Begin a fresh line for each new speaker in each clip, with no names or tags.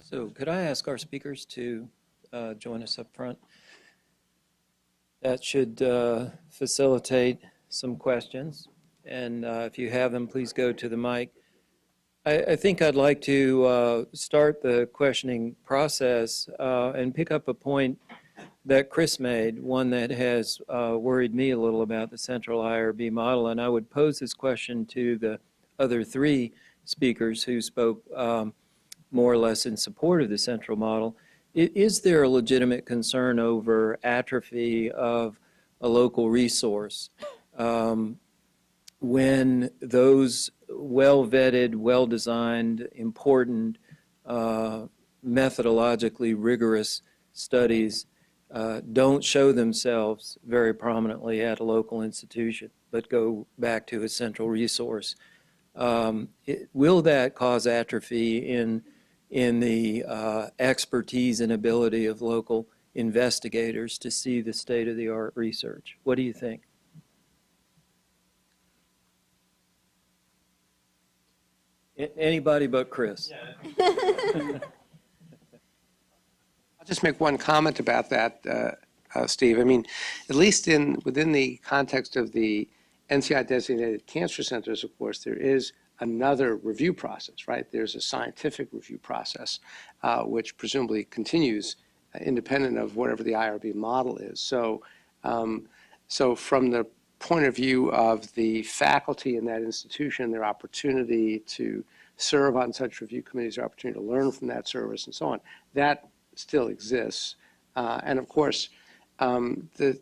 So could I ask our speakers to join us up front? That should facilitate some questions. And if you have them, please go to the mic. I think I'd like to start the questioning process and pick up a point that Chris made, one that has worried me a little about the central IRB model. And I would pose this question to the other three speakers who spoke more or less in support of the central model. Is there a legitimate concern over atrophy of a local resource when those well-vetted, well-designed, important, methodologically rigorous studies don't show themselves very prominently at a local institution, but go back to a central resource? Will that cause atrophy in the expertise and ability of local investigators to see the state-of-the-art research? What do you think? Anybody but Chris.
Yeah. I'll just make one comment about that, Steve. I mean, at least within the context of the NCI-designated cancer centers, of course, there is another review process, right? There's a scientific review process, which presumably continues independent of whatever the IRB model is. So, so from the point of view of the faculty in that institution, their opportunity to serve on such review committees, their opportunity to learn from that service and so on, that still exists. And of course, the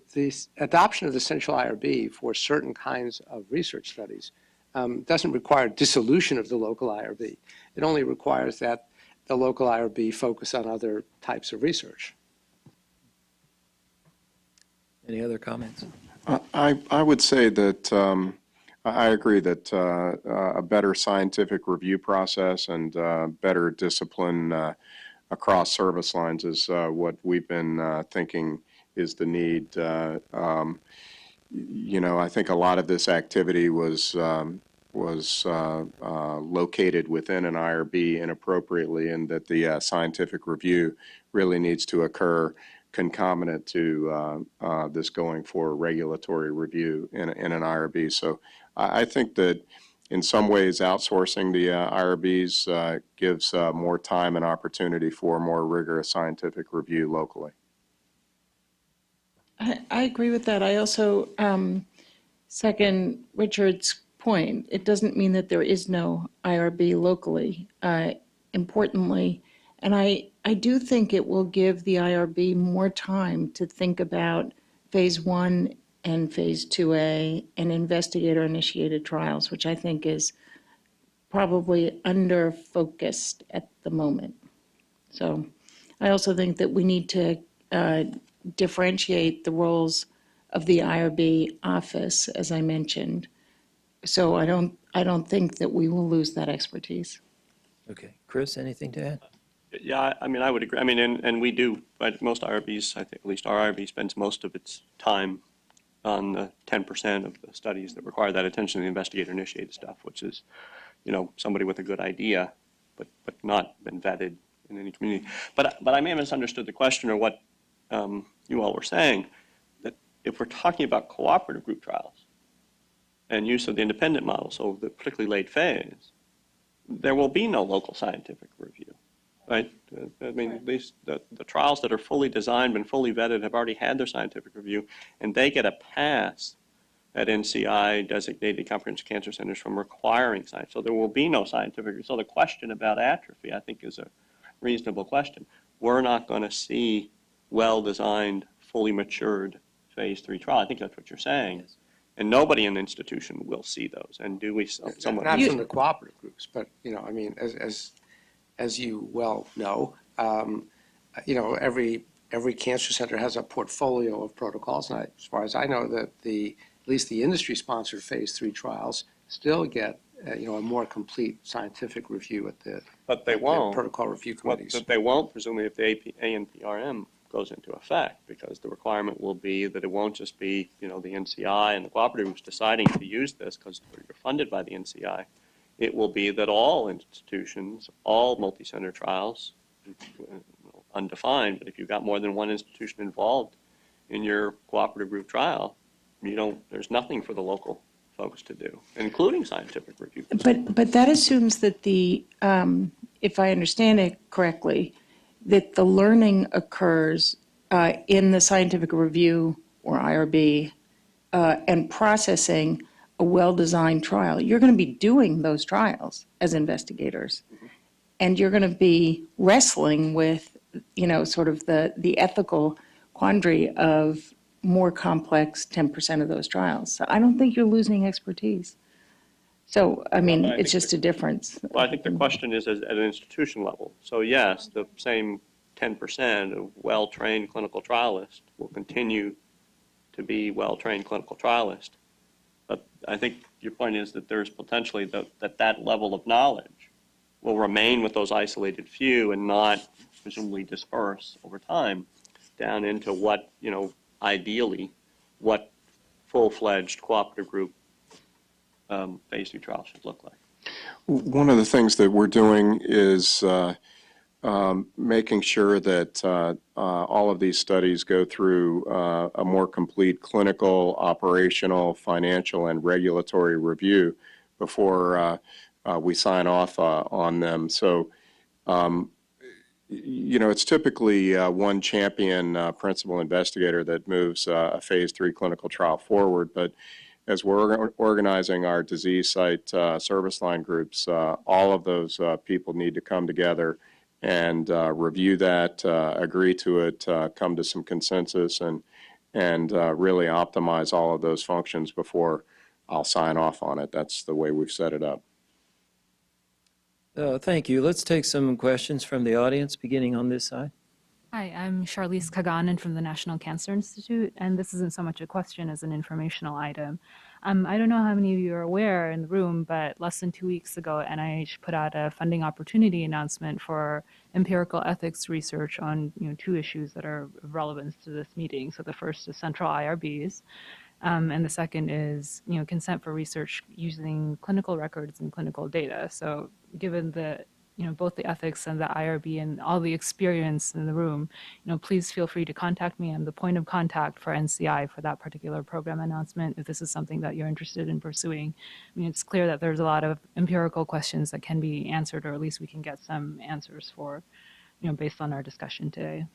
adoption of the central IRB for certain kinds of research studies doesn't require dissolution of the local IRB. It only requires that the local IRB focus on other types of research.
Any other comments?
I would say that I agree that a better scientific review process and better discipline across service lines is what we've been thinking is the need. You know, I think a lot of this activity was located within an IRB inappropriately, and that the scientific review really needs to occur concomitant to this going for regulatory review in an IRB. So I think that in some ways outsourcing the IRBs gives more time and opportunity for more rigorous scientific review locally.
I agree with that. I also second Richard's point. It doesn't mean that there is no IRB locally, importantly. And I do think it will give the IRB more time to think about phase 1 and phase 2A and investigator-initiated trials, which I think is probably under-focused at the moment. So I also think that we need to differentiate the roles of the IRB office, as I mentioned. So I don't think that we will lose that expertise.
Okay. Chris, anything to add?
Yeah, I mean, I would agree. I mean, and we do, but most IRBs, I think at least our IRB spends most of its time on the 10% of the studies that require that attention to the investigator-initiated stuff, which is, you know, somebody with a good idea, but not been vetted in any community. But I may have misunderstood the question or what you all were saying, that if we're talking about cooperative group trials and use of the independent model, so the particularly late phase, there will be no local scientific review. Right? I mean, the trials that are fully designed and fully vetted have already had their scientific review, and they get a pass at NCI designated comprehensive cancer centers from requiring science. So there will be no scientific review. So the question about atrophy, I think, is a reasonable question. We're not going to see well-designed, fully matured phase 3 trial. I think that's what you're saying. Yes. And nobody in the institution will see those. And do we? Somewhat
not from the cooperative groups, but, you know, I mean, as you well know, you know, every cancer center has a portfolio of protocols, and as far as I know, that at least the industry-sponsored phase 3 trials still get you know, a more complete scientific review at the protocol review committees.
But they won't, presumably, if the ANPRM goes into effect, because the requirement will be that it won't just be, you know, the NCI and the cooperative groups deciding to use this because you're funded by the NCI. It will be that all institutions, all multi-center trials undefined, but if you've got more than one institution involved in your cooperative group trial, there's nothing for the local folks to do, including scientific review.
But that assumes that if I understand it correctly, that the learning occurs in the scientific review or IRB and processing a well-designed trial. You're going to be doing those trials as investigators, and you're going to be wrestling with, sort of the ethical quandary of more complex 10% of those trials. So I don't think you're losing expertise. So, I mean,
Well,
it's just a difference.
Well, I think the question is at an institution level. So yes, the same 10% of well-trained clinical trialists will continue to be well-trained clinical trialists. But I think your point is that there's potentially that level of knowledge will remain with those isolated few and not presumably disperse over time down into what, ideally, what full-fledged cooperative group phase 3 trial should look like.
One of the things that we're doing is making sure that all of these studies go through a more complete clinical, operational, financial, and regulatory review before we sign off on them. So, it's typically one champion principal investigator that moves a phase 3 clinical trial forward, but as we're organizing our disease site service line groups, all of those people need to come together and review that, agree to it, come to some consensus, and really optimize all of those functions before I'll sign off on it. That's the way we've set it up.
Thank you. Let's take some questions from the audience, beginning on this side.
Hi, I'm Charlize Kaganen from the National Cancer Institute, and this isn't so much a question as an informational item. I don't know how many of you are aware in the room, but less than 2 weeks ago, NIH put out a funding opportunity announcement for empirical ethics research on 2 issues that are of relevance to this meeting. So the first is central IRBs, and the second is consent for research using clinical records and clinical data. So given the both the ethics and the IRB and all the experience in the room, please feel free to contact me. I'm the point of contact for NCI for that particular program announcement if this is something that you're interested in pursuing. I mean, it's clear that there's a lot of empirical questions that can be answered, or at least we can get some answers for, based on our discussion today.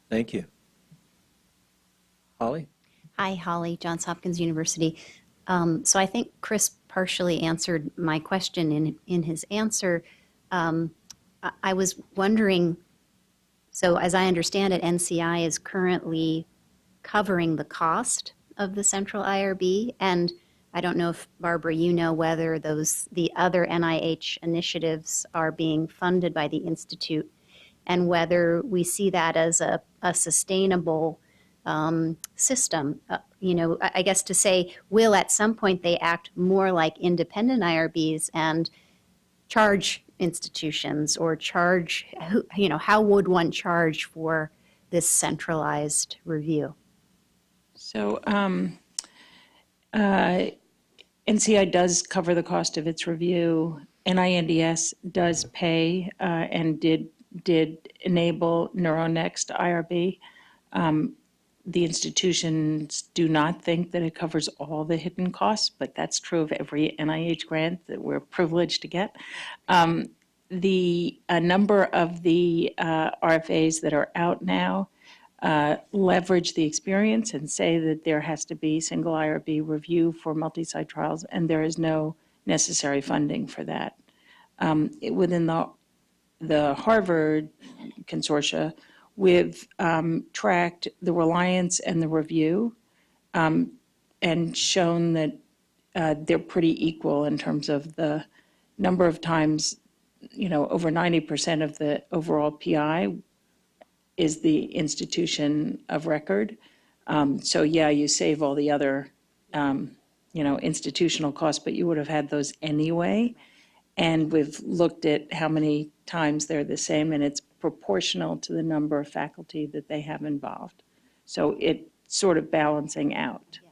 Thank you. Holly?
Hi, Holly, Johns Hopkins University. So I think Chris partially answered my question in his answer. I was wondering, so as I understand it, NCI is currently covering the cost of the central IRB, and I don't know if, Barbara, you know whether the other NIH initiatives are being funded by the Institute, and whether we see that as a sustainable system. I guess to say, will at some point they act more like independent IRBs and charge institutions, or charge, how would one charge for this centralized review?
So NCI does cover the cost of its review. NINDS does pay and did enable NeuroNext IRB. The institutions do not think that it covers all the hidden costs, but that's true of every NIH grant that we're privileged to get. A number of the RFAs that are out now leverage the experience and say that there has to be single IRB review for multi-site trials, and there is no necessary funding for that. Within the Harvard consortia, we've tracked the reliance and the review and shown that they're pretty equal in terms of the number of times, over 90% of the overall PI is the institution of record. So yeah, you save all the other, institutional costs, but you would have had those anyway. And we've looked at how many times they're the same, and it's proportional to the number of faculty that they have involved. So it's sort of balancing out. Yeah.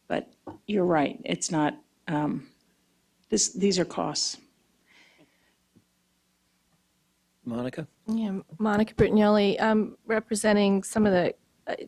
But you're right, it's not, these are costs.
Monica?
Yeah, Monica Bertagnelli, representing some of the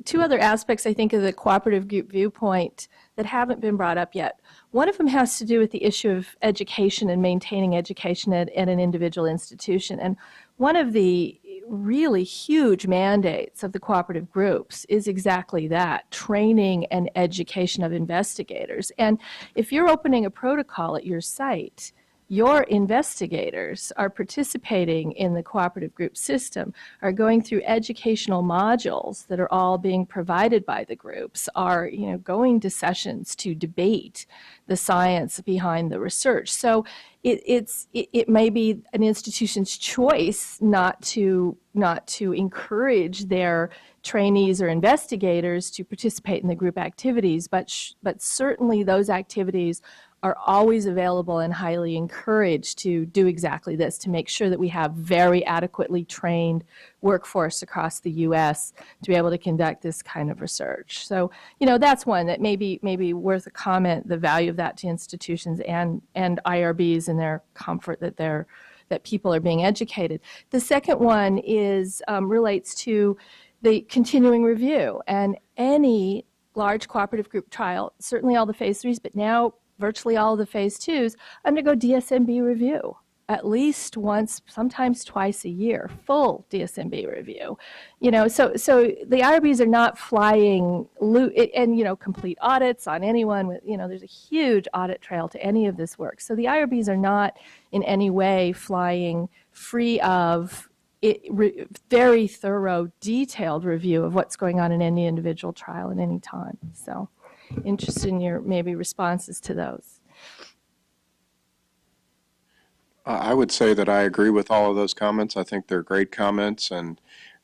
two other aspects, I think, of the cooperative group viewpoint that haven't been brought up yet. One of them has to do with the issue of education and maintaining education at an individual institution. And one of the really huge mandates of the cooperative groups is exactly that, training and education of investigators. And if you're opening a protocol at your site, your investigators are participating in the cooperative group system, are going through educational modules that are all being provided by the groups, are going to sessions to debate the science behind the research. So it may be an institution's choice not to encourage their trainees or investigators to participate in the group activities, but certainly those activities are always available and highly encouraged to do exactly this, to make sure that we have very adequately trained workforce across the U.S. to be able to conduct this kind of research. So, that's one that may be worth a comment, the value of that to institutions and IRBs and their comfort that people are being educated. The second one is relates to the continuing review, and any large cooperative group trial, certainly all the phase 3s, but now virtually all of the phase 2s, undergo DSMB review at least once, sometimes twice a year, full DSMB review. So the IRBs are not flying and complete audits on anyone with, there's a huge audit trail to any of this work. So the IRBs are not in any way flying free of very thorough, detailed review of what's going on in any individual trial at any time. So interested in your maybe responses to those.
I would say that I agree with all of those comments. I think they're great comments, and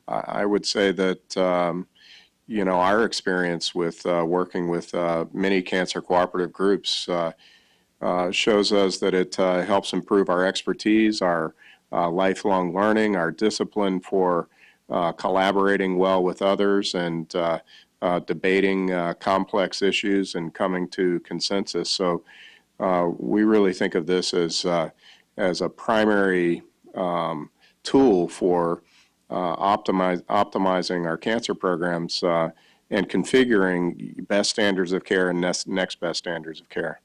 I would say that our experience with working with many cancer cooperative groups shows us that it helps improve our expertise, our lifelong learning, our discipline for collaborating well with others, and debating complex issues and coming to consensus. So we really think of this as a primary tool for optimizing our cancer programs and configuring best standards of care and next best standards of care.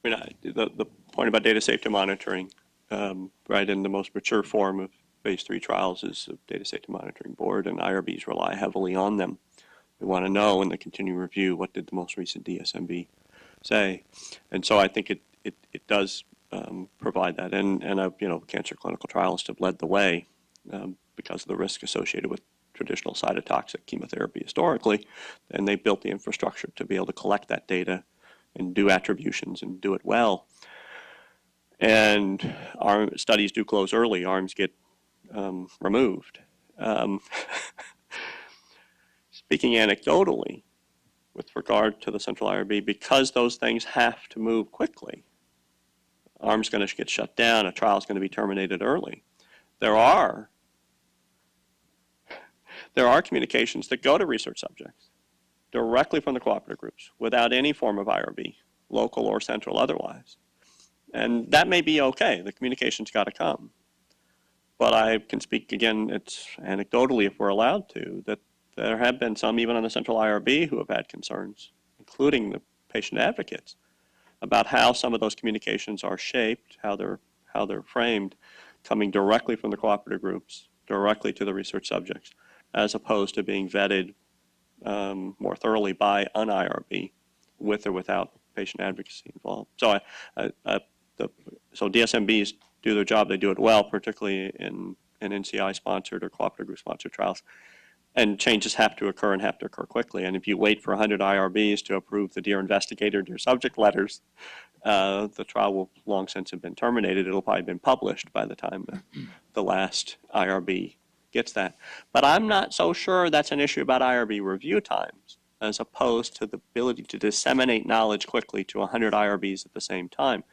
The point about data safety monitoring, right, in the most mature form of phase 3 trials is a data safety monitoring board, and IRBs rely heavily on them. We want to know in the continuing review, what did the most recent DSMB say? And so I think it does provide that. And cancer clinical trialists have led the way because of the risk associated with traditional cytotoxic chemotherapy historically, and they built the infrastructure to be able to collect that data and do attributions and do it well. And our studies do close early. Arms get removed. Speaking anecdotally, with regard to the central IRB, because those things have to move quickly, arm's going to get shut down, a trial's going to be terminated early. There are communications that go to research subjects directly from the cooperative groups without any form of IRB, local or central otherwise. And that may be okay. The communication's got to come. But I can speak, again, it's anecdotally, if we're allowed to, that there have been some, even on the central IRB, who have had concerns, including the patient advocates, about how some of those communications are shaped, how they're framed, coming directly from the cooperative groups, directly to the research subjects, as opposed to being vetted more thoroughly by an IRB, with or without patient advocacy involved. So so DSMBs do their job, they do it well, particularly in NCI-sponsored or cooperative group-sponsored trials. And changes have to occur and have to occur quickly. And if you wait for 100 IRBs to approve the Dear Investigator, Dear Subject letters, the trial will long since have been terminated. It'll probably have been published by the time the last IRB gets that. But I'm not so sure that's an issue about IRB review times, as opposed to the ability to disseminate knowledge quickly to 100 IRBs at the same time.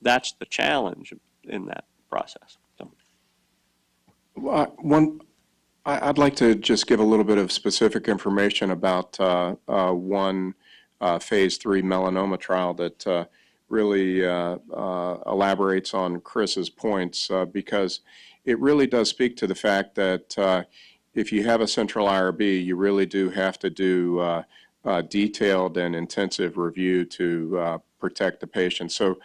That's the challenge in that process. So.
I'd like to just give a little bit of specific information about one phase 3 melanoma trial that really elaborates on Chris's points because it really does speak to the fact that if you have a central IRB, you really do have to do detailed and intensive review to protect the patient. So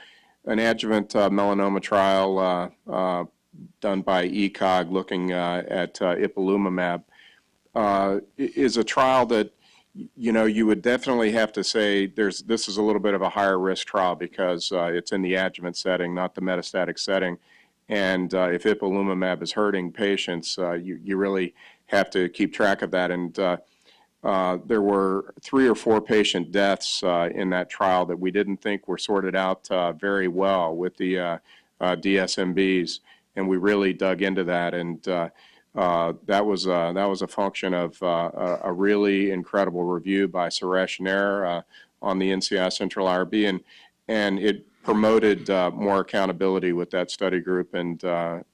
an adjuvant melanoma trial done by ECOG looking at ipilimumab is a trial that you would definitely have to say this is a little bit of a higher risk trial because it's in the adjuvant setting, not the metastatic setting. And if ipilimumab is hurting patients, you really have to keep track of that. And there were 3 or 4 patient deaths in that trial that we didn't think were sorted out very well with the DSMBs, and we really dug into that. And that was a function of a really incredible review by Suresh Nair on the NCI Central IRB, and it promoted more accountability with that study group and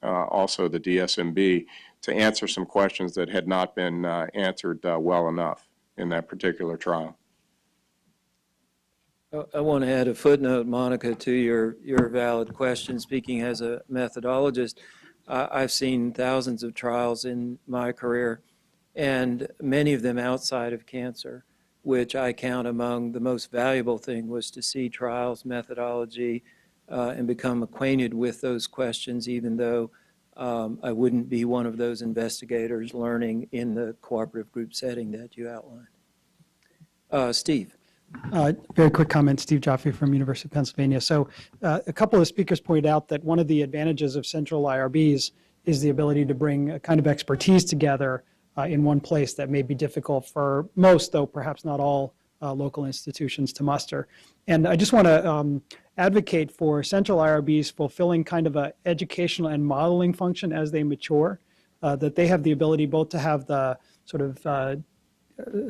also the DSMB to answer some questions that had not been answered well enough in that particular trial.
I want to add a footnote, Monica, to your valid question. Speaking as a methodologist, I've seen thousands of trials in my career, and many of them outside of cancer, which I count among the most valuable thing was to see trials, methodology, and become acquainted with those questions, even though I wouldn't be one of those investigators learning in the cooperative group setting that you outlined. Steve.
Very quick comment, Steve Jaffe from University of Pennsylvania. So a couple of speakers pointed out that one of the advantages of central IRBs is the ability to bring a kind of expertise together in one place that may be difficult for most, though perhaps not all, local institutions to muster. And I just want to advocate for central IRBs fulfilling kind of an educational and modeling function as they mature, that they have the ability both to have the sort of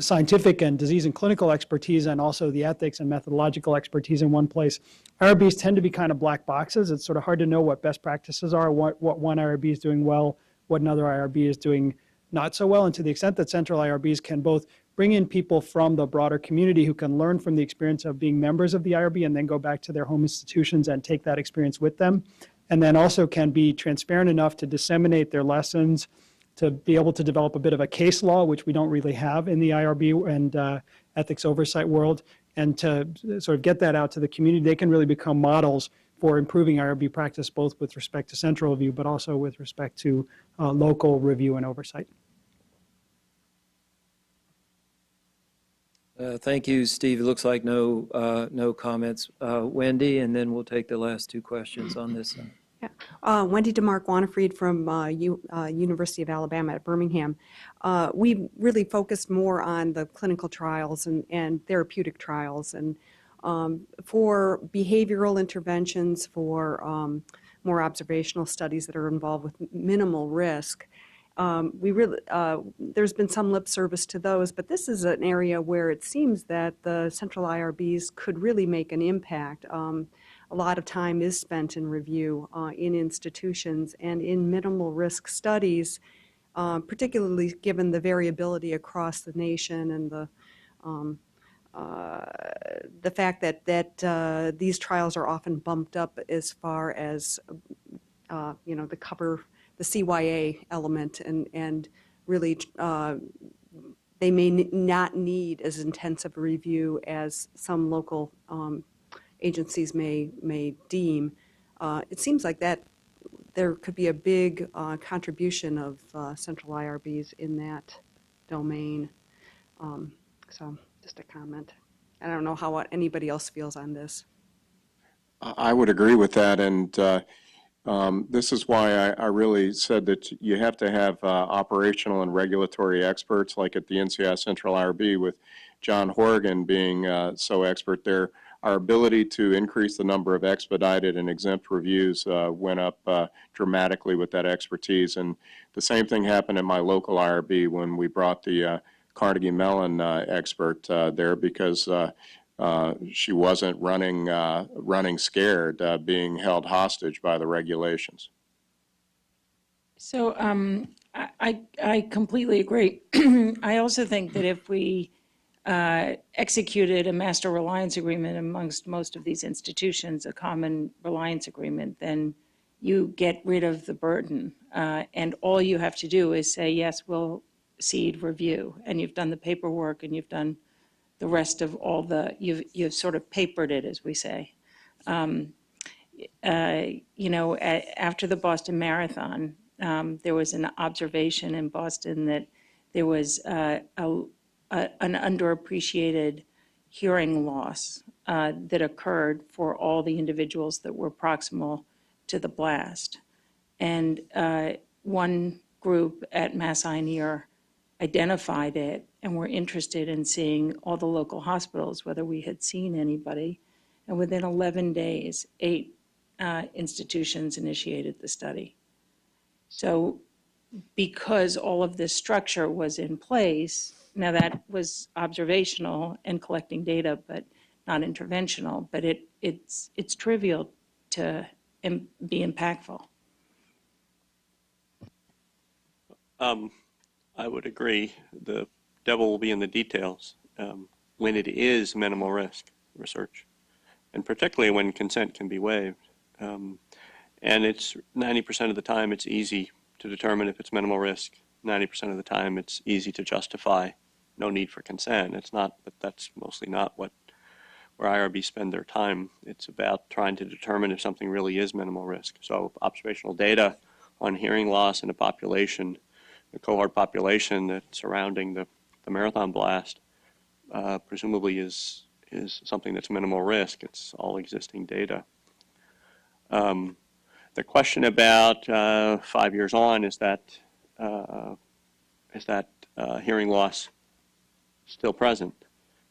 scientific and disease and clinical expertise and also the ethics and methodological expertise in one place. IRBs tend to be kind of black boxes. It's sort of hard to know what best practices are, what one IRB is doing well, what another IRB is doing not so well. And to the extent that central IRBs can both bring in people from the broader community who can learn from the experience of being members of the IRB and then go back to their home institutions and take that experience with them, and then also can be transparent enough to disseminate their lessons, to be able to develop a bit of a case law, which we don't really have in the IRB and ethics oversight world, and to sort of get that out to the community. They can really become models for improving IRB practice, both with respect to central review, but also with respect to local review and oversight.
Thank you, Steve. It looks like no comments. Wendy, and then we'll take the last 2 questions on this side.
Wendy DeMarc-Wanifried from University of Alabama at Birmingham. We really focused more on the clinical trials and therapeutic trials, and for behavioral interventions, for more observational studies that are involved with minimal risk. There's been some lip service to those, but this is an area where it seems that the central IRBs could really make an impact. A lot of time is spent in review in institutions and in minimal risk studies, particularly given the variability across the nation and the fact that these trials are often bumped up as far as the CYA element, and really they may not need as intensive a review as some local agencies may deem. It seems like that there could be a big contribution of central IRBs in that domain. So just a comment. I don't know how anybody else feels on this.
I would agree with that, and this is why I really said that you have to have operational and regulatory experts, like at the NCI Central IRB with John Horgan being so expert there. Our ability to increase the number of expedited and exempt reviews went up dramatically with that expertise. And the same thing happened in my local IRB when we brought the Carnegie Mellon expert there, because she wasn't running scared, being held hostage by the regulations.
So I completely agree. I also think that if we executed a master reliance agreement amongst most of these institutions, a common reliance agreement, then you get rid of the burden. And all you have to do is say, yes, we'll cede review. And you've done the paperwork and you've done the rest of all the, you've sort of papered it, as we say. After the Boston Marathon, there was an observation in Boston that there was an underappreciated hearing loss that occurred for all the individuals that were proximal to the blast. And one group at Mass Eye and Ear identified it and were interested in seeing all the local hospitals, whether we had seen anybody. And within 11 days, 8 institutions initiated the study. So because all of this structure was in place, now that was observational and collecting data, but not interventional, but it's trivial to be impactful.
I would agree. The devil will be in the details when it is minimal risk research, and particularly when consent can be waived. And it's 90% of the time it's easy to determine if it's minimal risk. 90% of the time it's easy to justify no need for consent. It's not, but that's mostly not where IRBs spend their time. It's about trying to determine if something really is minimal risk. So observational data on hearing loss in a population, the cohort population that's surrounding the marathon blast, presumably is something that's minimal risk. It's all existing data. The question about 5 years on, is that hearing loss still present,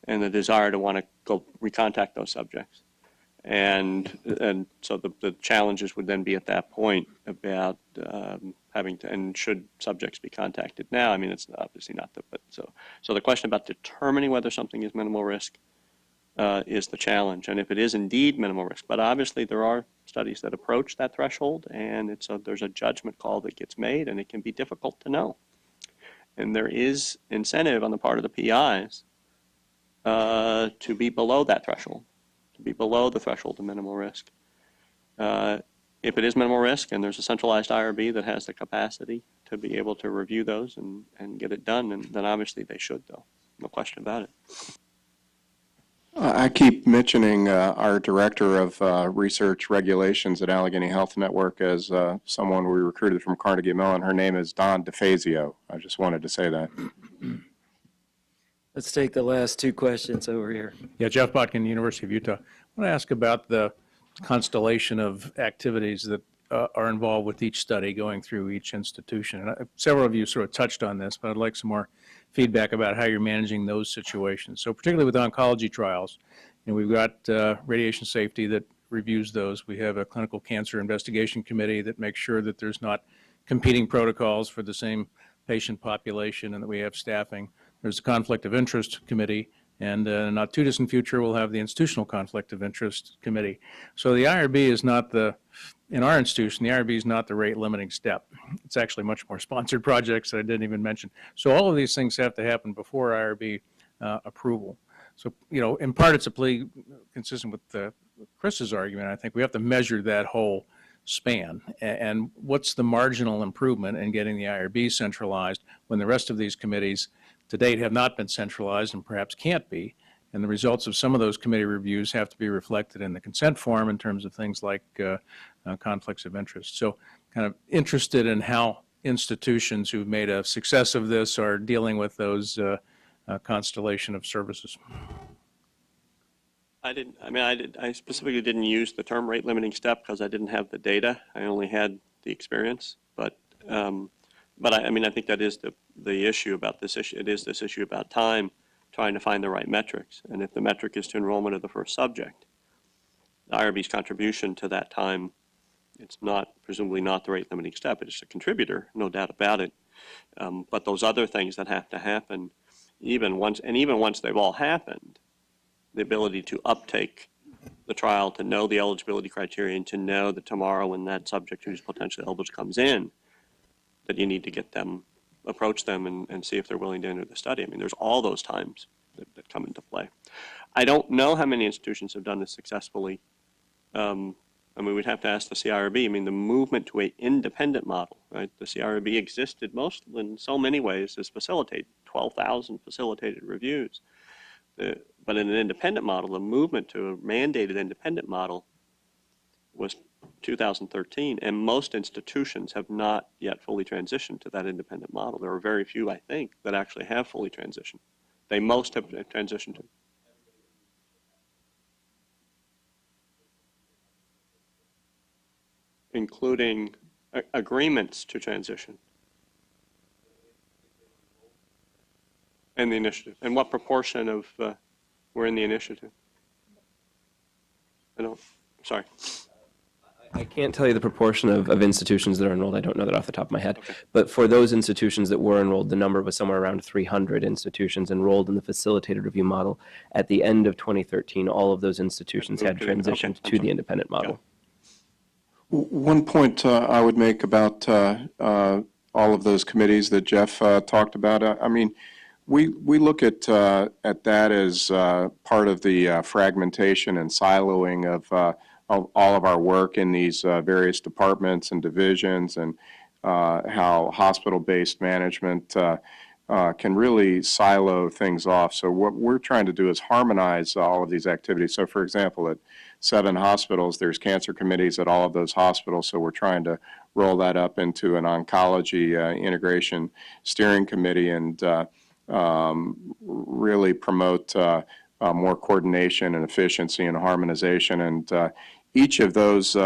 and the desire to want to go recontact those subjects. And so the challenges would then be at that point about having to, and should subjects be contacted now? I mean, it's obviously not the, but so the question about determining whether something is minimal risk is the challenge, and if it is indeed minimal risk. But obviously there are studies that approach that threshold, and there's a judgment call that gets made, and it can be difficult to know. And there is incentive on the part of the PIs to be below that threshold, to be below the threshold of minimal risk. If it is minimal risk and there's a centralized IRB that has the capacity to be able to review those and get it done, and then obviously they should, though. No question about it.
I keep mentioning our director of research regulations at Allegheny Health Network as someone we recruited from Carnegie Mellon. Her name is Don DeFazio. I just wanted to say that.
Let's take the last 2 questions over here.
Yeah, Jeff Botkin, University of Utah. I want to ask about the constellation of activities that are involved with each study going through each institution. And several of you sort of touched on this, but I'd like some more feedback about how you're managing those situations. So particularly with oncology trials, we've got radiation safety that reviews those. We have a clinical cancer investigation committee that makes sure that there's not competing protocols for the same patient population and that we have staffing. There's a conflict of interest committee, and in a not too distant future, we'll have the institutional conflict of interest committee. So the IRB is not in our institution, the IRB is not the rate limiting step. It's actually much more sponsored projects that I didn't even mention. So all of these things have to happen before IRB approval. So, in part it's a plea consistent with Chris's argument. I think we have to measure that whole span and what's the marginal improvement in getting the IRB centralized when the rest of these committees to date have not been centralized and perhaps can't be, and the results of some of those committee reviews have to be reflected in the consent form in terms of things like conflicts of interest. So kind of interested in how institutions who've made a success of this are dealing with those constellation of services.
I specifically didn't use the term rate limiting step because I didn't have the data. I only had the experience, but I think that is the issue about this issue. It is this issue about time, trying to find the right metrics. And if the metric is to enrollment of the first subject, the IRB's contribution to that time, it's presumably not the rate limiting step. It's a contributor, no doubt about it. But those other things that have to happen, even once they've all happened, the ability to uptake the trial, to know the eligibility criteria, and to know that tomorrow when that subject who's potentially eligible comes in, that you need to get them, approach them and see if they're willing to enter the study. I mean, there's all those times that come into play. I don't know how many institutions have done this successfully. I mean, we'd have to ask the CIRB. I mean, the movement to an independent model, right? The CIRB existed most in so many ways as facilitate 12,000 facilitated reviews. But in an independent model, the movement to a mandated independent model was 2013, and most institutions have not yet fully transitioned to that independent model. There are very few, I think, that actually have fully transitioned. They most have transitioned to. Including agreements to transition. And the initiative. And what proportion of were in the initiative? Sorry.
I can't tell you the proportion of institutions that are enrolled. I don't know that off the top of my head.
Okay.
But for those institutions that were enrolled, the number was somewhere around 300 institutions enrolled in the facilitated review model. At the end of 2013, all of those institutions had transitioned to the independent model.
One point I would make about all of those committees that Jeff talked about, I mean, we look at that as part of the fragmentation and siloing of all of our work in these various departments and divisions, and how hospital-based management can really silo things off. So what we're trying to do is harmonize all of these activities. So for example, at 7 hospitals, there's cancer committees at all of those hospitals, so we're trying to roll that up into an oncology integration steering committee and really promote more coordination and efficiency and harmonization. And each of those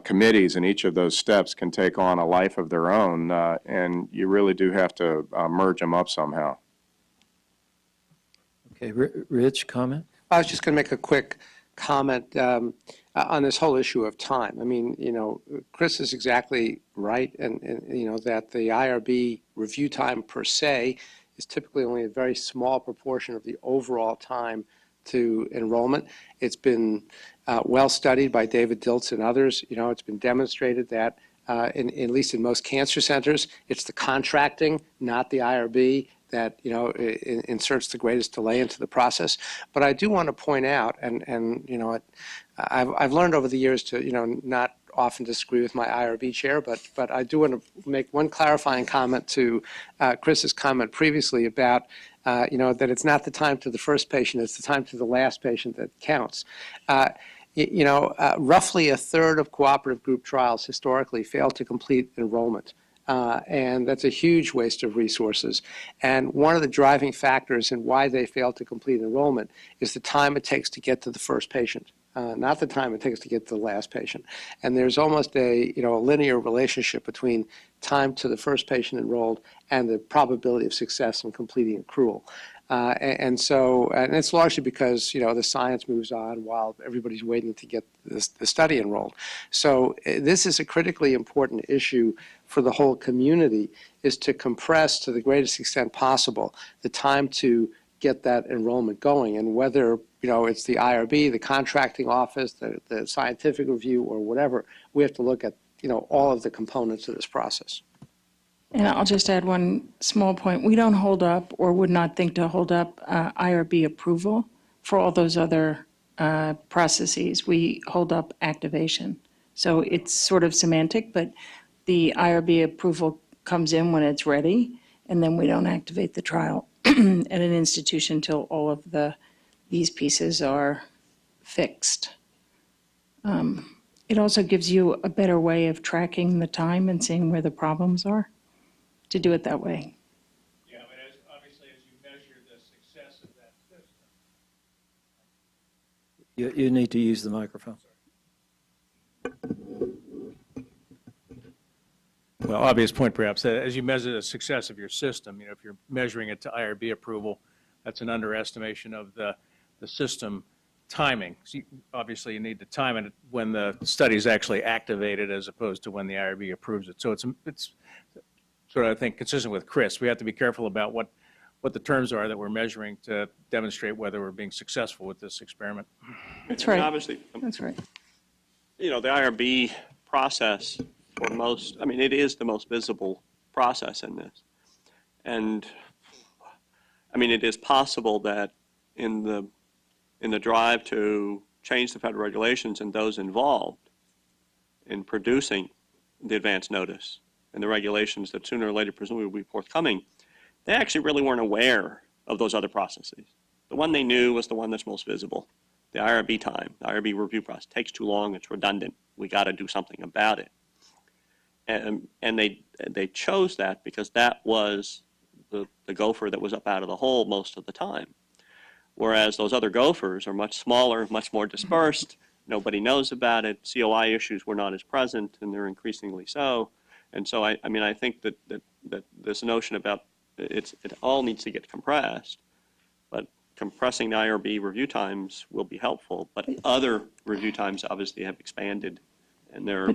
committees and each of those steps can take on a life of their own, and you really do have to merge them up somehow.
Okay, Rich, comment?
I was just going to make a quick comment on this whole issue of time. I mean, you know, Chris is exactly right, and you know, that the IRB review time per se is typically only a very small proportion of the overall time to enrollment. It's been well studied by David Diltz and others. You know, it's been demonstrated that at least in most cancer centers, it's the contracting, not the IRB, that, you know, inserts the greatest delay into the process. But I do want to point out, and you know, I've learned over the years to, you know, not often disagree with my IRB chair, but I do want to make one clarifying comment to Chris's comment previously about, you know, that it's not the time to the first patient, it's the time to the last patient that counts. You know, roughly a third of cooperative group trials historically fail to complete enrollment. And that's a huge waste of resources. And one of the driving factors in why they fail to complete enrollment is the time it takes to get to the first patient, not the time it takes to get to the last patient. And there's almost a, you know, a linear relationship between time to the first patient enrolled and the probability of success in completing accrual. And it's largely because, you know, the science moves on while everybody's waiting to get the study enrolled. So this is a critically important issue for the whole community, is to compress to the greatest extent possible the time to get that enrollment going. And whether, you know, it's the IRB, the contracting office, the scientific review, or whatever, we have to look at, you know, all of the components of this process.
And I'll just add one small point. We don't hold up, or would not think to hold up, IRB approval for all those other processes. We hold up activation. So it's sort of semantic, but the IRB approval comes in when it's ready, and then we don't activate the trial at an institution until all of these pieces are fixed. It also gives you a better way of tracking the time and seeing where the problems are, to do it that way.
Yeah, but obviously as you measure the success of that system.
You need to use the microphone.
Well, obvious point perhaps, as you measure the success of your system, you know, if you're measuring it to IRB approval, that's an underestimation of the system timing. So obviously you need to time it when the study is actually activated as opposed to when the IRB approves it. So it's sort of, I think, consistent with Chris. We have to be careful about what the terms are that we're measuring to demonstrate whether we're being successful with this experiment.
That's right.
Obviously,
That's right.
you know, the IRB process for most, I mean, it is the most visible process in this. And I mean, it is possible that in the drive to change the federal regulations and those involved in producing the advance notice and the regulations that sooner or later presumably will be forthcoming, they actually really weren't aware of those other processes. The one they knew was the one that's most visible. The IRB time, the IRB review process takes too long, it's redundant. We got to do something about it. And they chose that because that was the gopher that was up out of the hole most of the time. Whereas those other gophers are much smaller, much more dispersed. Nobody knows about it. COI issues were not as present, and they're increasingly so. And so, I mean, I think that this notion about it all needs to get compressed, but compressing the IRB review times will be helpful. But other review times obviously have expanded, and they're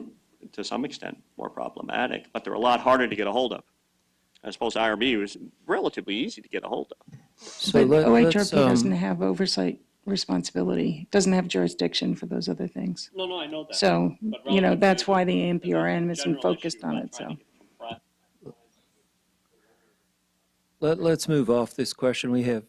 to some extent more problematic, but they're a lot harder to get a hold of. I suppose IRB was relatively easy to get a hold of.
So
But OHRP
let's,
doesn't have oversight responsibility, doesn't have jurisdiction for those other things.
No, I know that.
So, you know, that's why the ANPRM isn't focused on it, so.
Let's move off this question. We have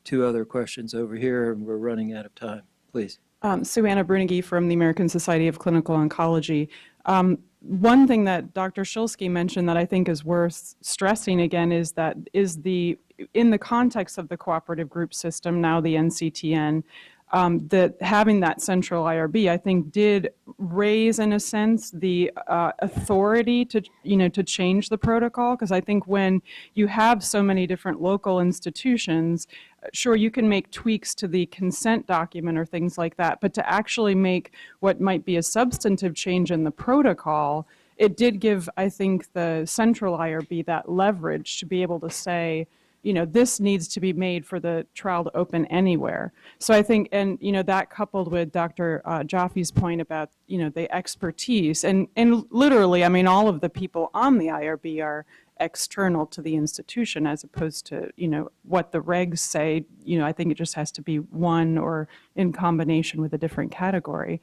two other questions over here, and we're running out of time. Please.
Sue Anna Brunigi from the American Society of Clinical Oncology. One thing that Dr. Shilsky mentioned that I think is worth stressing again is that in the context of the cooperative group system, now the NCTN, that having that central IRB, I think, did raise, in a sense, the authority to change the protocol. Because I think when you have so many different local institutions, sure, you can make tweaks to the consent document or things like that, but to actually make what might be a substantive change in the protocol, it did give, I think, the central IRB that leverage to be able to say, you know, this needs to be made for the trial to open anywhere. So I think, and, you know, that coupled with Dr. Jaffe's point about, you know, the expertise, and literally, I mean, all of the people on the IRB are external to the institution as opposed to, you know, what the regs say. You know, I think it just has to be one or in combination with a different category.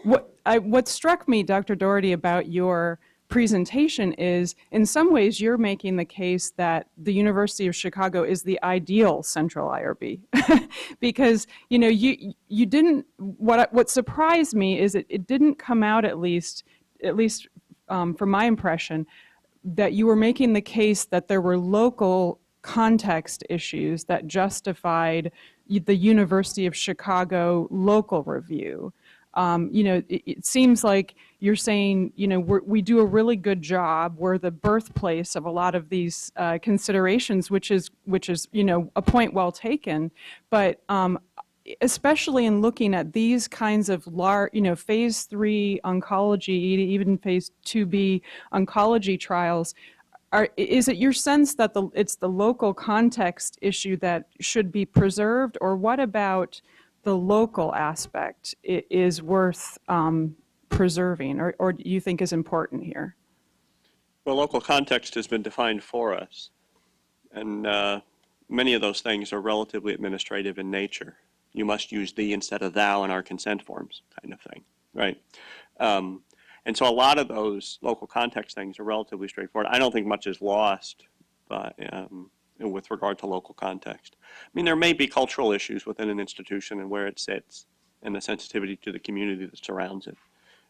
What struck me, Dr. Doherty, about your presentation is, in some ways, you're making the case that the University of Chicago is the ideal central IRB, because, you know, you didn't. What surprised me is it didn't come out, at least from my impression, that you were making the case that there were local context issues that justified the University of Chicago local review. You know, it seems like you're saying, you know, we do a really good job. We're the birthplace of a lot of these considerations, which is, you know, a point well taken. But especially in looking at these kinds of large, you know, phase 3 oncology, even phase 2B oncology trials, is it your sense that it's the local context issue that should be preserved, or what about the local aspect is worth preserving, or do you think is important here?
Well, local context has been defined for us, and many of those things are relatively administrative in nature. You must use thee instead of thou in our consent forms, kind of thing, right? And so a lot of those local context things are relatively straightforward. I don't think much is lost with regard to local context. I mean, there may be cultural issues within an institution and where it sits and the sensitivity to the community that surrounds it.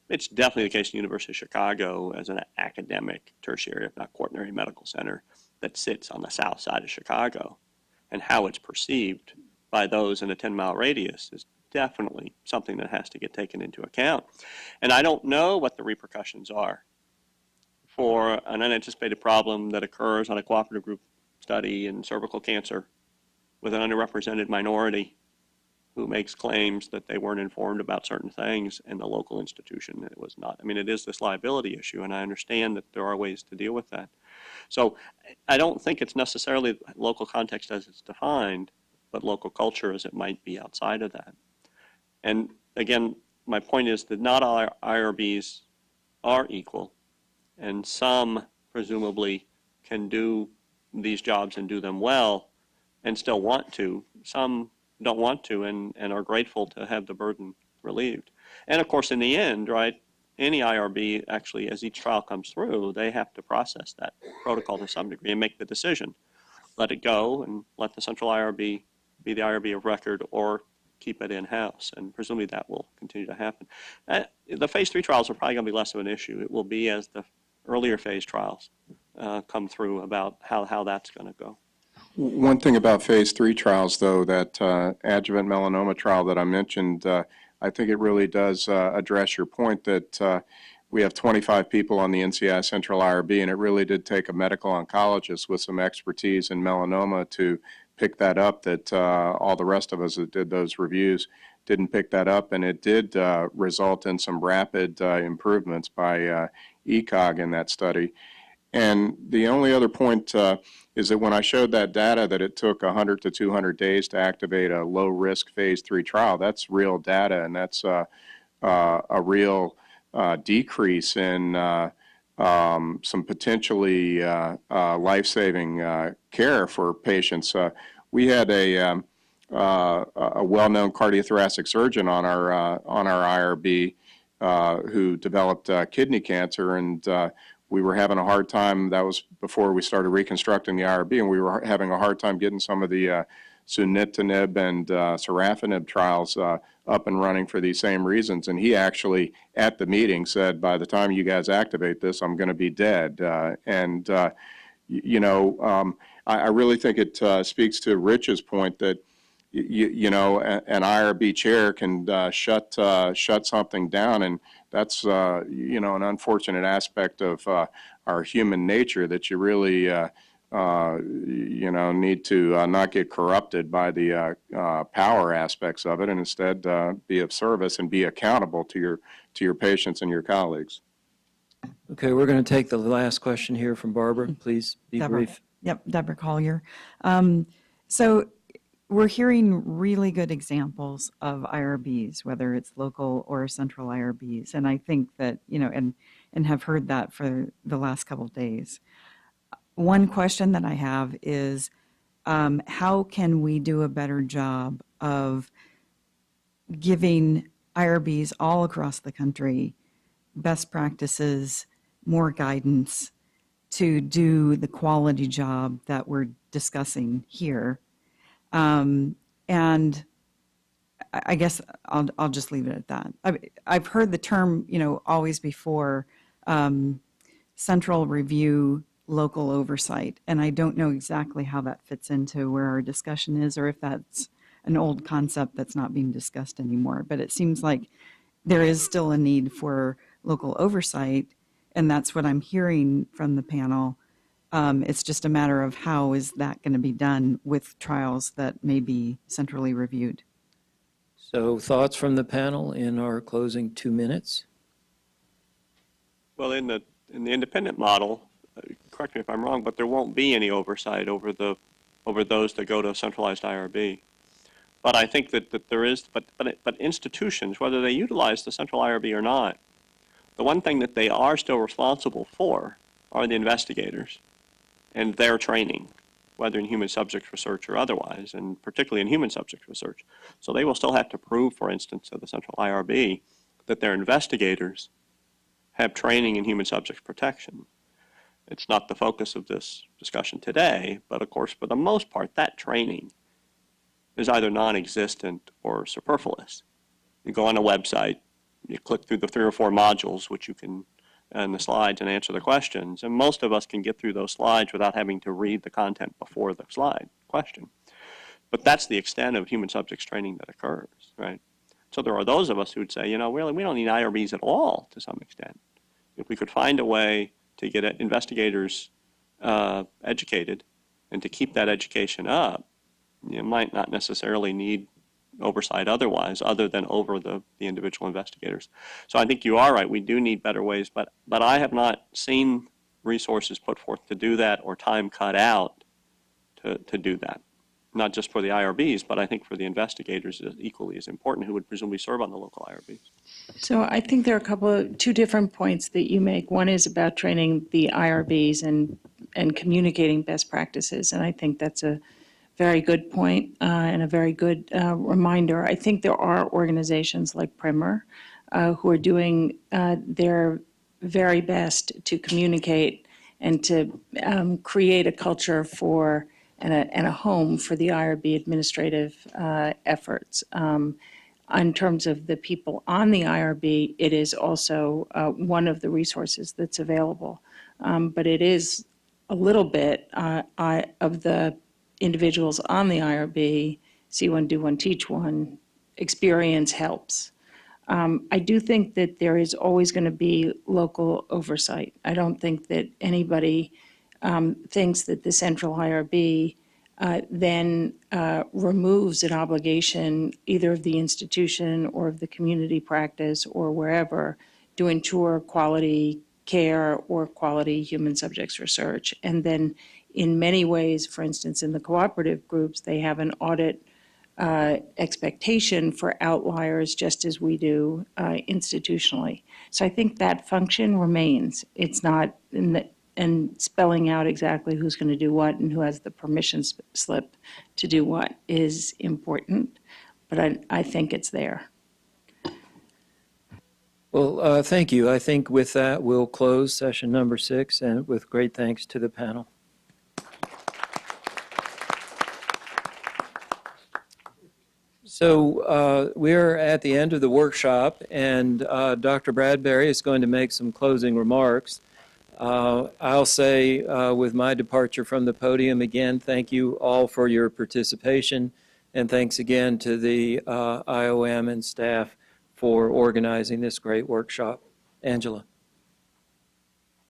It's definitely the case in the University of Chicago as an academic, tertiary, if not quaternary medical center that sits on the south side of Chicago, and how it's perceived by those in a 10-mile radius is definitely something that has to get taken into account. And I don't know what the repercussions are for an unanticipated problem that occurs on a cooperative group study in cervical cancer with an underrepresented minority who makes claims that they weren't informed about certain things in the local institution. It was not. I mean, it is this liability issue, and I understand that there are ways to deal with that. So I don't think it's necessarily local context as it's defined, but local culture as it might be outside of that. And again, my point is that not all IRBs are equal, and some presumably can do these jobs and do them well and still want to. Some don't want to and are grateful to have the burden relieved. And of course, in the end, right, any IRB actually, as each trial comes through, they have to process that protocol to some degree and make the decision. let it go and let the central IRB be the IRB of record, or keep it in-house, and presumably that will continue to happen. The phase 3 trials are probably going to be less of an issue. It will be as the earlier phase trials come through about how that's going to go.
One thing about phase 3 trials, though, that adjuvant melanoma trial that I mentioned, I think it really does address your point that we have 25 people on the NCI Central IRB, and it really did take a medical oncologist with some expertise in melanoma to pick that up, that all the rest of us that did those reviews didn't pick that up, and it did result in some rapid improvements by ECOG in that study. And the only other point is that when I showed that data that it took 100 to 200 days to activate a low-risk phase 3 trial, that's real data, and that's a real decrease in some potentially life-saving care for patients. We had a well-known cardiothoracic surgeon on our IRB who developed kidney cancer, and we were having a hard time. That was before we started reconstructing the IRB, and we were having a hard time getting some of the sunitinib and sorafenib trials up and running for these same reasons. And he actually, at the meeting, said, by the time you guys activate this, I'm going to be dead. I really think it speaks to Rich's point that, an IRB chair can shut something down, and that's, an unfortunate aspect of our human nature that you really need to not get corrupted by the power aspects of it, and instead be of service and be accountable to your patients and your colleagues.
Okay, we're going to take the last question here from Barbara. Please be brief.
Yep, Deborah Collier. So we're hearing really good examples of IRBs, whether it's local or central IRBs, and I think that, and have heard that for the last couple of days. One question that I have is, how can we do a better job of giving IRBs all across the country best practices, more guidance to do the quality job that we're discussing here? And I guess I'll just leave it at that. I've heard the term, always before, central review, local oversight, and I don't know exactly how that fits into where our discussion is, or if that's an old concept that's not being discussed anymore. But it seems like there is still a need for local oversight, and that's what I'm hearing from the panel. It's just a matter of how is that going to be done with trials that may be centrally reviewed.
So thoughts from the panel in our closing 2 minutes?
Well, in the independent model, correct me if I'm wrong, but there won't be any oversight over those that go to a centralized IRB. But I think that there is, but institutions, whether they utilize the central IRB or not, the one thing that they are still responsible for are the investigators and their training, whether in human subject research or otherwise, and particularly in human subject research. So they will still have to prove, for instance, to the central IRB that their investigators have training in human subject protection. It's not the focus of this discussion today, but of course, for the most part, that training is either non-existent or superfluous. You go on a website, you click through the 3 or 4 modules, which you can, and the slides, and answer the questions, and most of us can get through those slides without having to read the content before the slide question. But that's the extent of human subjects training that occurs, right? So there are those of us who would say, really, we don't need IRBs at all to some extent. If we could find a way to get investigators educated and to keep that education up, you might not necessarily need oversight otherwise, other than over the individual investigators. So I think you are right. We do need better ways, but I have not seen resources put forth to do that or time cut out to do that. Not just for the IRBs, but I think for the investigators is equally as important, who would presumably serve on the local IRBs.
So I think there are two different points that you make. One is about training the IRBs and communicating best practices, and I think that's a very good point and a very good reminder. I think there are organizations like Primer who are doing their very best to communicate and to create a culture for and a home for the IRB administrative efforts. In terms of the people on the IRB, it is also one of the resources that's available. But it is a little bit of the individuals on the IRB, see one, do one, teach one, experience helps. I do think that there is always going to be local oversight. I don't think that anybody thinks that the central IRB then removes an obligation either of the institution or of the community practice or wherever to ensure quality care or quality human subjects research. And then in many ways, for instance, in the cooperative groups, they have an audit expectation for outliers just as we do institutionally. So I think that function remains. It's not and spelling out exactly who's going to do what and who has the permission slip to do what is important, but I think it's there.
Well, thank you. I think with that, we'll close session number 6, and with great thanks to the panel. So we're at the end of the workshop, and Dr. Bradbury is going to make some closing remarks. I'll say with my departure from the podium again, thank you all for your participation, and thanks again to the IOM and staff for organizing this great workshop. Angela.